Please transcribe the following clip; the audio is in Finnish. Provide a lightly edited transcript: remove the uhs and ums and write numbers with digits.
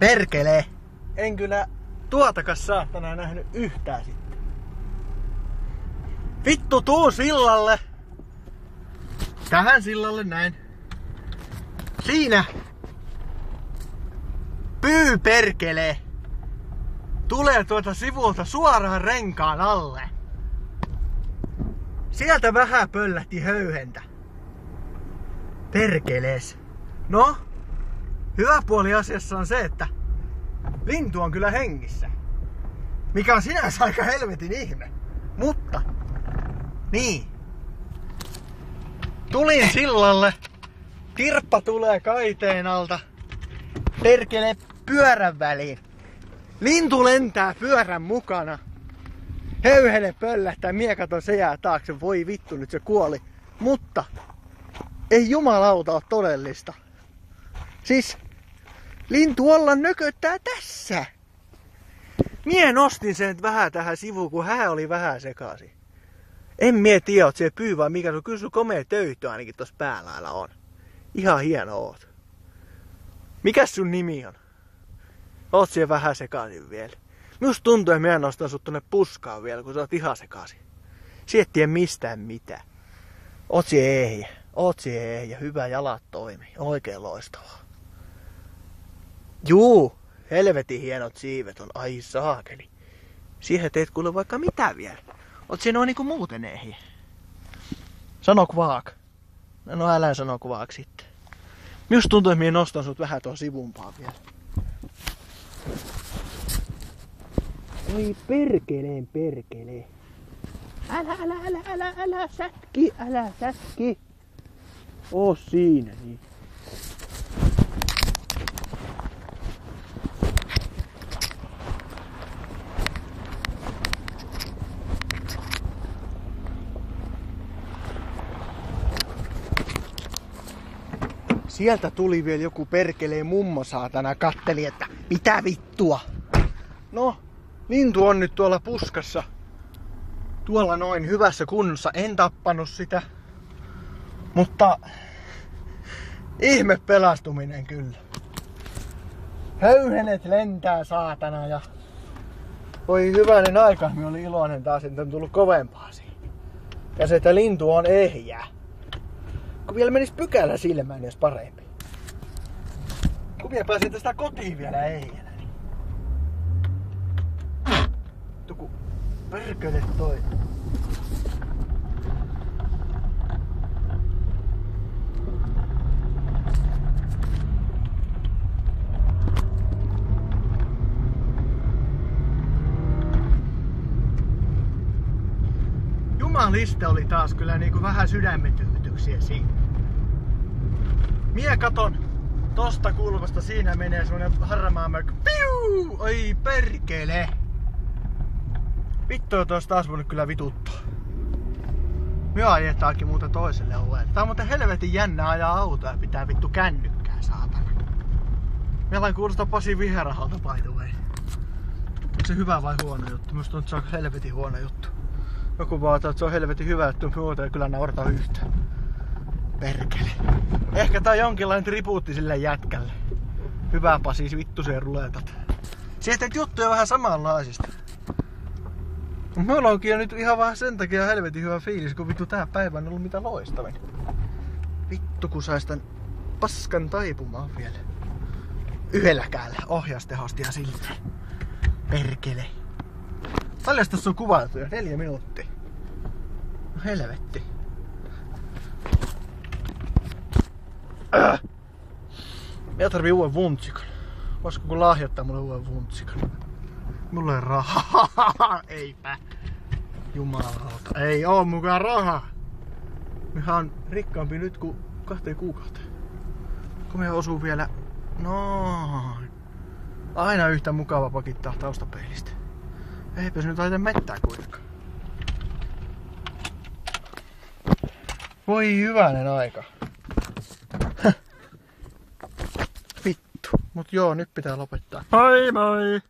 Perkele! En kyllä tuotakas saatana nähnyt yhtään sitten. Vittu, tuu sillalle! Tähän sillalle näin. Siinä! Pyy perkele! Tulee tuota sivulta suoraan renkaan alle. Sieltä vähän pöllähti höyhentä. Perkelees. No, hyvä puoli asiassa on se, että lintu on kyllä hengissä. Mikä on sinänsä aika helvetin ihme. Mutta, niin. Tulin sillalle. Kirppa tulee kaiteen alta. Perkele pyörän väliin. Lintu lentää pyörän mukana. Höyhene pöllähtää, mie katon, se jää taakse. Voi vittu, nyt se kuoli. Mutta ei jumalauta ole todellista. Siis lintu olla nököttää tässä. Mie nostin sen vähän tähän sivuun, kun hää oli vähän sekaisin. En mie tiedä, oot se pyy vai mikä. Kyllä sulla komea töytö ainakin tossa päälailla on. Ihan hieno oot. Mikäs sun nimi on? Oot siellä vähän sekaisin vielä. Minusta tuntuu, että minä nostan sut tonne puskaan vielä, kun sä oot ihan sekaisin. Sä et tiedä mistään mitään. Oot siellä ehjä. Hyvä, jalat toimii. Oikein loistavaa. Juu, helvetin hienot siivet on. Ai saakeli. Siihen teet kuule vaikka mitä vielä. Oot siellä noin niinku muuten ehjä. Sano kvaak. No älä sano kvaak sitten. Minusta tuntuu, että minä nostan sut vähän tuon sivumpaan vielä. Oi perkele. Älä sätki. Oo siinä niin. Sieltä tuli vielä joku perkeleen mummo saatana, katteli, että mitä vittua. No, lintu on nyt tuolla puskassa. Tuolla noin hyvässä kunnossa. En tappanut sitä. Mutta ihme pelastuminen kyllä. Höyhenet lentää saatana ja voi hyvänen aika, minä olin iloinen taas, että on tullut kovempaa siihen. Ja se, että lintu on ehjä. Kun vielä menis pykälä silmään, niin olisi parempi. Kun vielä pääsin tästä kotiin vielä ehjänä. Niin. Tuku perkele toi. Jumaliste oli taas kyllä niinku vähän sydämetyytyksiä siinä. Mie katon tosta kulmasta, siinä menee semmonen harmaamörkky. Piu! Oi perkele! Vittu, että ois taas voinut kyllä vituttaa. Me ajetaakin muuten toiselle ovelle. Tää on muuten helvetin jännä ajaa autoa ja pitää vittu kännykkää, saatana. Meillä kuulostaa Pasi Viherahalta, by the way. Onko se hyvä vai huono juttu? Musta on, se on helvetin huono juttu. Joku vaan että se on helvetin hyvä juttu, muuta ei kyllä naurata yhtään. Perkele. Ehkä tää on jonkinlainen tribuutti sille jätkälle. Hyvä Pasi, vittuseen ruletat. Sä teet juttuja vähän samanlaisista. Mulla onkin nyt ihan vähän sen takia helvetin hyvä fiilis, kun vittu tää päivä on ollut mitä loistavin. Vittu kun sais tän paskan taipumaan vielä. Yhdelläkäällä ohjastehostia siltä. Perkele. Paljon tässä on kuvailtu jo? 4 minuuttia. No helvetti. Minä tarvii uuden vuntsikon. Voisiko kun lahjoittaa mulle uuden vuntsikon? Mulla ei rahaa. Eipä. Jumalauta. Ei oo mukaan rahaa. Minä on rikkaampi nyt kuin 2 kuukauteen. Kun me osuu vielä noin. Aina yhtä mukava pakittaa taustapeilistä. Eipä se nyt aita mettää kuitenkaan. Voi hyvänen aika. Vittu. Mut joo, nyt pitää lopettaa. Moi moi!